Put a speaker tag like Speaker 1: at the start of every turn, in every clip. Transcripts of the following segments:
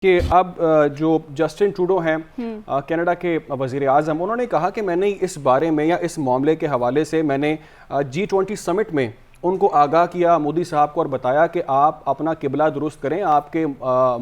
Speaker 1: कि अब जो जस्टिन ट्रूडो हैं कनाडा के वज़ीर आज़म, उन्होंने कहा कि मैंने इस बारे में या इस मामले के हवाले से मैंने G20 समिट में उनको आगाह किया, मोदी साहब को, और बताया कि आप अपना किबला दुरुस्त करें, आपके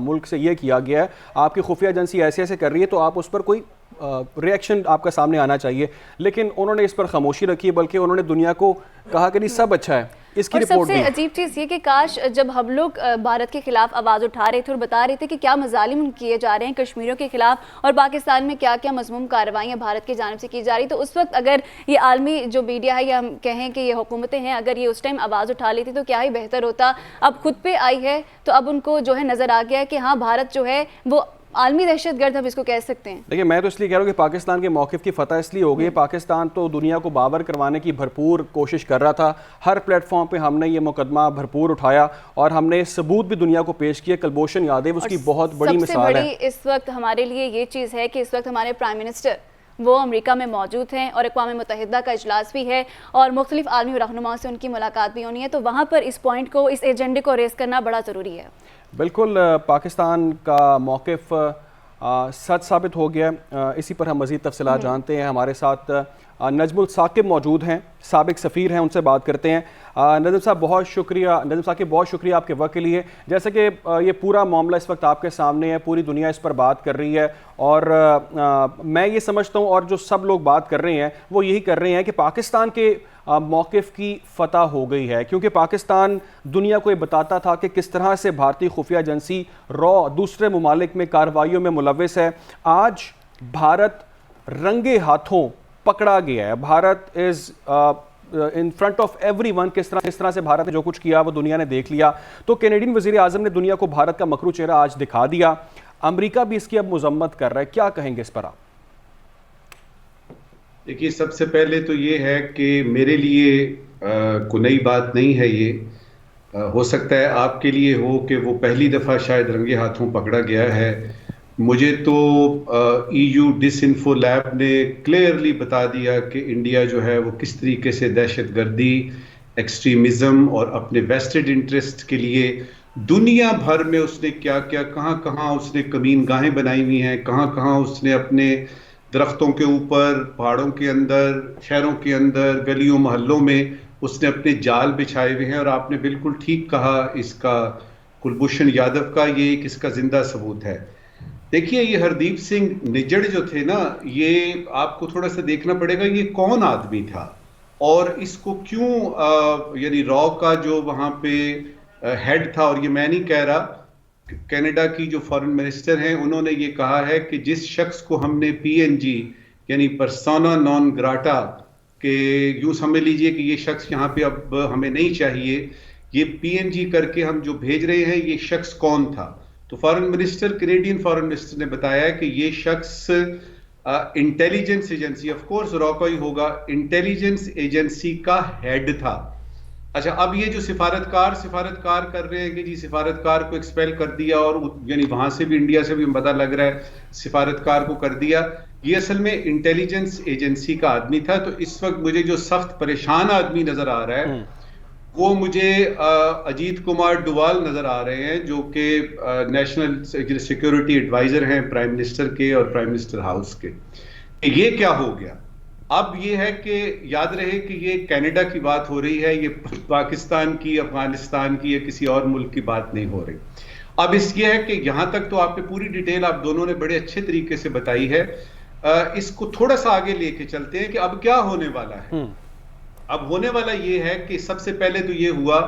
Speaker 1: मुल्क से ये किया गया है, आपकी खुफिया एजेंसी ऐसे ऐसे कर रही है, तो आप उस पर कोई रिएक्शन आपका सामने आना चाहिए। लेकिन उन्होंने इस पर खामोशी रखी, बल्कि उन्होंने दुनिया को कहा कि नहीं सब अच्छा है। इसकी रिपोर्ट
Speaker 2: सबसे अजीब चीज़ ये कि काश जब हम लोग भारत के खिलाफ आवाज़ उठा रहे थे और बता रहे थे कि क्या मजालिम किए जा रहे हैं कश्मीरियों के खिलाफ और पाकिस्तान में क्या क्या मज़मूम कार्रवाइयाँ भारत की जानिब से की जा रही, तो उस वक्त अगर ये आलमी जो मीडिया है या हम कहें कि ये हुकूमतें हैं, अगर ये उस टाइम आवाज़ उठा लेती तो क्या ही बेहतर होता। अब खुद पे आई है तो अब उनको जो है नज़र आ गया है कि हाँ भारत जो है वो आलमी दहशतगर्द हम इसको कह सकते हैं।
Speaker 1: देखिए, मैं तो इसलिए कह रहा हूँ कि पाकिस्तान के मौक़िफ़ की फतह इसलिए हो गई, पाकिस्तान तो दुनिया को बावर करवाने की भरपूर कोशिश कर रहा था। हर प्लेटफॉर्म पे हमने ये मुकदमा भरपूर उठाया और हमने सबूत भी दुनिया को पेश किए। कुलभूषण यादव उसकी बहुत बड़ी मिसाल है।
Speaker 2: इस वक्त हमारे लिए ये चीज़ है कि इस वक्त हमारे प्राइम मिनिस्टर वो अमेरिका में मौजूद हैं और अक़वाम मुत्तहिदा का इजलास भी है और मुख्तलिफ आलमी रहनुमाओं से उनकी मुलाकात भी होनी है, तो वहाँ पर इस पॉइंट को, इस एजेंडे को रेस करना बड़ा ज़रूरी है।
Speaker 1: बिल्कुल, पाकिस्तान का मौक़िफ़ सच साबित हो गया। इसी पर हम मज़ीद तफसीलात जानते हैं। हमारे साथ नजमुल साकिब मौजूद हैं, साबिक सफ़ीर हैं, उनसे बात करते हैं। नजम साहब बहुत शुक्रिया, नजम साकिब बहुत शुक्रिया आपके वक्त के लिए। जैसे कि ये पूरा मामला इस वक्त आपके सामने है, पूरी दुनिया इस पर बात कर रही है और मैं ये समझता हूँ और जो सब लोग बात कर रहे हैं वो यही कर रहे हैं कि पाकिस्तान के मौक़िफ़ की फतह हो गई है, क्योंकि पाकिस्तान दुनिया को ये बताता था कि किस तरह से भारतीय खुफिया एजेंसी रॉ दूसरे ममालिक में कार्रवाइयों में मुलव्वस है। आज भारत रंगे हाथों पकड़ा गया है। Bharat is in front of everyone. किस तरह से भारत ने जो कुछ किया वो दुनिया ने देख लिया। तो कैनेडियन वज़ीर आज़म ने दुनिया को भारत का मकरू चेहरा आज दिखा दिया। अमेरिका भी इसकी अब मजम्मत कर रहा है। क्या कहेंगे इस पर आप?
Speaker 3: देखिए, सबसे पहले तो ये है कि मेरे लिए कोई नई बात नहीं है ये। हो सकता है आपके लिए हो कि वो पहली दफ़ा शायद रंगे हाथों पकड़ा गया है। मुझे तो EU डिसइंफो लैब ने क्लियरली बता दिया कि इंडिया जो है वो किस तरीके से दहशतगर्दी, एक्सट्रीमिज़म और अपने वेस्टेड इंटरेस्ट के लिए दुनिया भर में उसने क्या क्या, कहाँ कहाँ उसने कमीन गाहें बनाई हुई हैं, कहाँ कहाँ उसने अपने दरख्तों के ऊपर, पहाड़ों के अंदर, शहरों के अंदर, गलियों मोहल्लों में उसने अपने जाल बिछाए हुए हैं। और आपने बिल्कुल ठीक कहा, इसका कुलभूषण यादव का ये एक इसका जिंदा सबूत है। देखिए, ये हरदीप सिंह निज्जर जो थे ना, ये आपको थोड़ा सा देखना पड़ेगा ये कौन आदमी था और इसको क्यों यानी रॉ का जो वहां पे हेड था, और ये मैं नहीं कह रहा, कनाडा की जो फॉरेन मिनिस्टर हैं उन्होंने ये कहा है कि जिस शख्स को हमने PNG यानी पर्सोना नॉन ग्राटा के, यूं समझ लीजिए कि ये शख्स यहाँ पे अब हमें नहीं चाहिए, ये PNG करके हम जो भेज रहे हैं, ये शख्स कौन था? तो foreign minister, Canadian foreign minister ने बताया कि ये शख्स intelligence agency, of course raw का ही होगा, इंटेलिजेंस एजेंसी का हेड था। अच्छा, अब ये जो सिफारतकार कर रहे हैं कि जी सिफारतकार को एक्सपेल कर दिया, और यानी वहां से भी, इंडिया से भी पता लग रहा है सिफारतकार को कर दिया, ये असल में इंटेलिजेंस एजेंसी का आदमी था। तो इस वक्त मुझे जो सख्त परेशान आदमी नजर आ रहा है वो मुझे अजीत कुमार डोवाल नजर आ रहे हैं, जो कि नेशनल सिक्योरिटी एडवाइजर हैं प्राइम मिनिस्टर के और प्राइम मिनिस्टर हाउस के। ये क्या हो गया? अब ये है कि याद रहे कि ये कनाडा की बात हो रही है, ये पाकिस्तान की, अफगानिस्तान की या किसी और मुल्क की बात नहीं हो रही। अब ये है कि यहां तक तो आपने पूरी डिटेल आप दोनों ने बड़े अच्छे तरीके से बताई है। इसको थोड़ा सा आगे लेके चलते हैं कि अब क्या होने वाला है। अब होने वाला ये है कि सबसे पहले तो ये हुआ,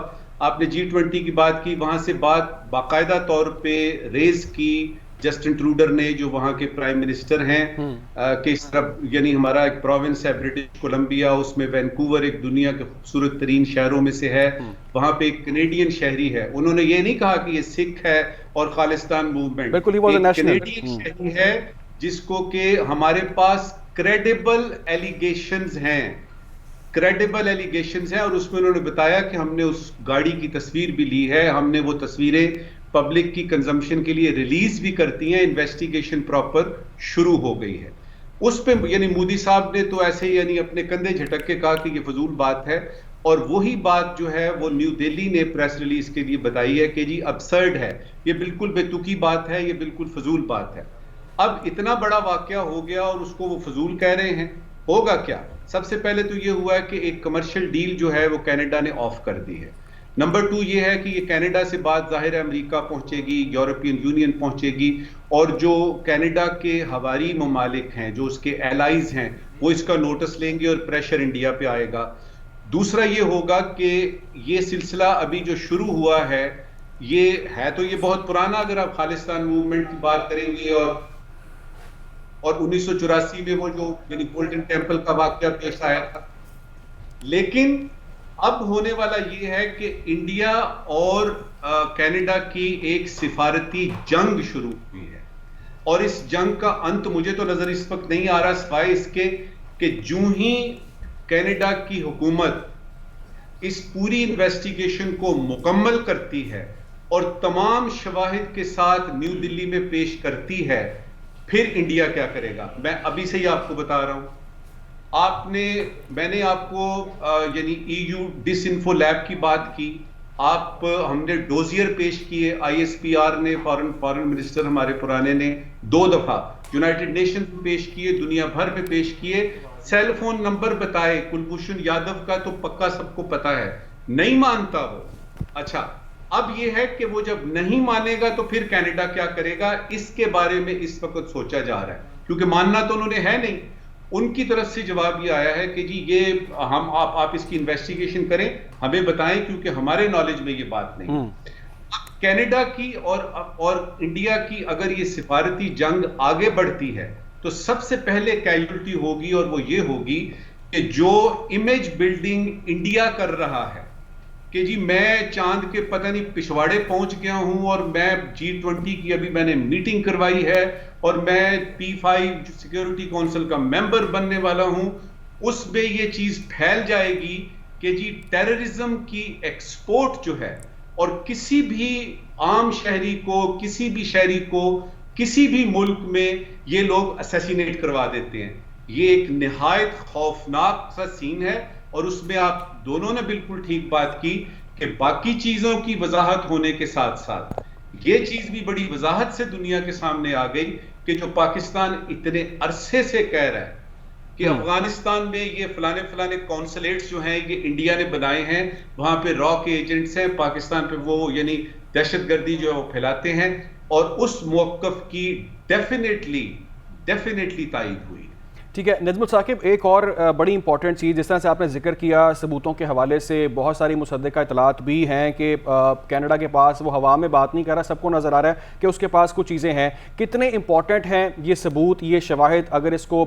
Speaker 3: आपने G20 की बात की, वहां से बात बाकायदा तौर पे रेज की जस्टिन ट्रूडो ने, जो वहां के प्राइम मिनिस्टर हैं, कि इस तरफ यानी हमारा एक प्रोविंस है ब्रिटिश कोलंबिया, उसमें वैंकूवर एक दुनिया के खूबसूरत तरीन शहरों में से है, वहां पे एक कनेडियन शहरी है। उन्होंने ये नहीं कहा कि ये सिख है और खालिस्तान मूवमेंट, कनेडियन शहरी है जिसको कि हमारे पास क्रेडिबल एलिगेशंस हैं, और उसमें उन्होंने बताया कि हमने उस गाड़ी की तस्वीर भी ली है, हमने वो तस्वीरें पब्लिक की कंजम्पशन के लिए रिलीज भी करती हैं, इन्वेस्टिगेशन प्रॉपर शुरू हो गई है। उस पे यानी मोदी साहब ने तो ऐसे ही यानी अपने कंधे झटक के कहा कि ये फजूल बात है। और वही बात जो है वो न्यू दिल्ली ने प्रेस रिलीज के लिए बताई है कि जी अब्सर्ड है, ये बिल्कुल बेतुकी बात है, ये बिल्कुल फजूल बात है। अब इतना बड़ा वाकया हो गया और उसको वो फजूल कह रहे हैं, होगा क्या? सबसे पहले तो ये हुआ है कि एक कमर्शियल डील जो है वो कनाडा ने ऑफ कर दी है। नंबर 2 ये है कि ये कनाडा से बात जाहिर है अमेरिका पहुंचेगी, यूरोपियन यूनियन पहुंचेगी, और जो कनाडा के हवारी ममालिक हैं, जो उसके एलाइज हैं, वो इसका नोटिस लेंगे और प्रेशर इंडिया पे आएगा। दूसरा ये होगा कि ये सिलसिला अभी जो शुरू हुआ है, ये है तो ये बहुत पुराना, अगर आप खालिस्तान मूवमेंट की बात करेंगे और 1984 में वो जो यानी गोल्डन टेम्पल का वाकया पेश आया था, लेकिन अब होने वाला ये है कि इंडिया और कनाडा की एक सिफारती जंग शुरू हुई है, और इस जंग का अंत मुझे तो नजर इस वक्त नहीं आ रहा, सिवाय इसके कि जूं ही कनाडा की हुकूमत इस पूरी इन्वेस्टिगेशन को मुकम्मल करती है और तमाम शवाहिद के साथ न्यू दिल्ली में पेश करती है, फिर इंडिया क्या करेगा मैं अभी से ही आपको बता रहा हूं। मैंने आपको यानी ईयू डिसइंफो लैब की बात की, हमने डोजियर पेश किए, आईएसपीआर ने, फॉरेन मिनिस्टर हमारे पुराने ने 2 दफा यूनाइटेड नेशन में पेश किए, दुनिया भर में पेश किए, सेल फोन नंबर बताए कुलभूषण यादव का, तो पक्का सबको पता है, नहीं मानता वो। अच्छा, अब ये है कि वो जब नहीं मानेगा तो फिर कनाडा क्या करेगा, इसके बारे में इस वक्त सोचा जा रहा है, क्योंकि मानना तो उन्होंने है नहीं। उनकी तरफ से जवाब ये आया है कि जी ये आप इसकी इन्वेस्टिगेशन करें, हमें बताएं, क्योंकि हमारे नॉलेज में ये बात नहीं। अब कनाडा की और इंडिया की अगर ये सिफारती जंग आगे बढ़ती है तो सबसे पहले कैजुअल्टी होगी, और वो ये होगी कि जो इमेज बिल्डिंग इंडिया कर रहा है कि जी मैं चांद के पता नहीं पिछवाड़े पहुंच गया हूं और मैं G20 की अभी मैंने मीटिंग करवाई है और मैं P5 सिक्योरिटी काउंसिल का मेंबर बनने वाला हूं, उसमें ये चीज फैल जाएगी कि जी टेररिज्म की एक्सपोर्ट जो है, और किसी भी आम शहरी को, किसी भी शहरी को, किसी भी मुल्क में ये लोग असैसिनेट करवा देते हैं। ये एक निहायत खौफनाक सा सीन है, और उसमें आप दोनों ने बिल्कुल ठीक बात की कि बाकी चीजों की वजाहत होने के साथ साथ ये चीज भी बड़ी वजाहत से दुनिया के सामने आ गई कि जो पाकिस्तान इतने अरसे से कह रहा है कि अफगानिस्तान में ये फलाने फलाने कॉन्सुलेट्स जो हैं ये इंडिया ने बनाए हैं, वहां पे रॉ के एजेंट्स हैं, पाकिस्तान पे वो यानी दहशतगर्दी जो है वो फैलाते हैं, और उस मौक़िफ़ की डेफिनेटली तायीद हुई।
Speaker 1: ठीक है नजमुल साकिब, एक और बड़ी इंपॉर्टेंट चीज़, जिस तरह से आपने जिक्र किया सबूतों के हवाले से बहुत सारी मुसद्दिका इतलात भी हैं कि कनाडा के पास, वो हवा में बात नहीं कर रहा, सबको नज़र आ रहा है कि उसके पास कुछ चीज़ें हैं। कितने इंपॉर्टेंट हैं ये सबूत, ये शवाहिद, अगर इसको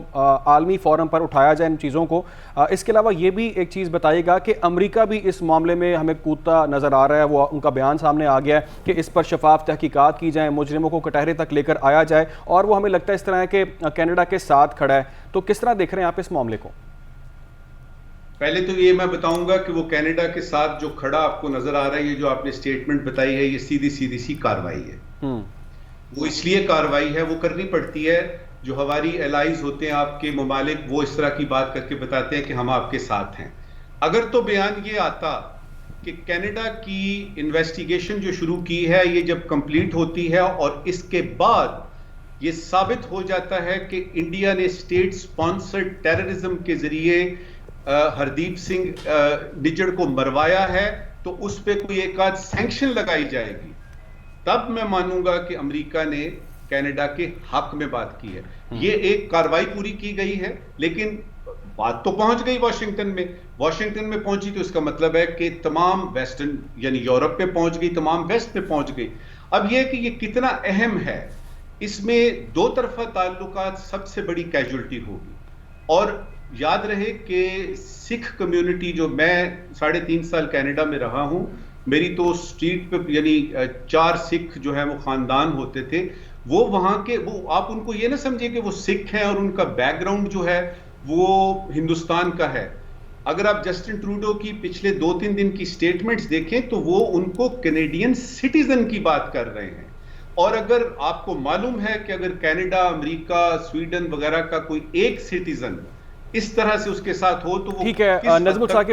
Speaker 1: आलमी फोरम पर उठाया जाए इन चीज़ों को? इसके अलावा ये भी एक चीज़ बताइएगा कि अमरीका भी इस मामले में हमें कूदता नज़र आ रहा है, वो उनका बयान सामने आ गया है कि इस पर शफाफ तहकीकात की जाए, मुजरिमों को कटहरे तक लेकर आया जाए, और वो हमें लगता है इस तरह है कि कनाडा के साथ खड़ा है। तो किस तरह देख रहे हैं आप इस मामले को?
Speaker 3: पहले तो ये मैं बताऊंगा कि वो कनाडा के साथ जो खड़ा आपको नजर आ रहा है, ये जो आपने स्टेटमेंट बताई है, ये सीधी सी कार्रवाई है। वो इसलिए कार्रवाई है, वो करनी पड़ती है। जो हमारी एलाइज होते हैं आपके ममालिक, वो इस तरह की बात करके बताते हैं कि हम आपके साथ हैं। अगर तो बयान ये आता कि कनाडा की इन्वेस्टिगेशन जो शुरू की है, ये जब कंप्लीट होती है और इसके बाद ये साबित हो जाता है कि इंडिया ने स्टेट स्पॉन्सर्ड टेररिज्म के जरिए हरदीप सिंह निज्जर को मरवाया है, तो उस पर कोई एक आध सैंक्शन लगाई जाएगी, तब मैं मानूंगा कि अमेरिका ने कनाडा के हक में बात की है। ये एक कार्रवाई पूरी की गई है, लेकिन बात तो पहुंच गई वॉशिंगटन में पहुंची, तो इसका मतलब है कि तमाम वेस्टर्न यानी यूरोप पे पहुंच गई, तमाम वेस्ट पे पहुंच गई। अब यह कि ये कितना अहम है, इसमें दो तरफा ताल्लुकात सबसे बड़ी कैजुअल्टी होगी। और याद रहे कि सिख कम्युनिटी, जो मैं 3.5 साल कनाडा में रहा हूं, मेरी तो स्ट्रीट पे यानी 4 सिख जो है वो खानदान होते थे। वो वहां के, वो आप उनको ये ना समझिए कि वो सिख हैं और उनका बैकग्राउंड जो है वो हिंदुस्तान का है। अगर आप जस्टिन ट्रूडो की पिछले 2-3 दिन की स्टेटमेंट्स देखें तो वो उनको कैनेडियन सिटीजन की बात कर रहे हैं। और अगर आपको मालूम है कि अगर कनाडा, अमेरिका, स्वीडन वगैरह का कोई एक सिटीजन इस तरह से उसके साथ हो, तो वो
Speaker 1: ठीक है नजमुल साकिब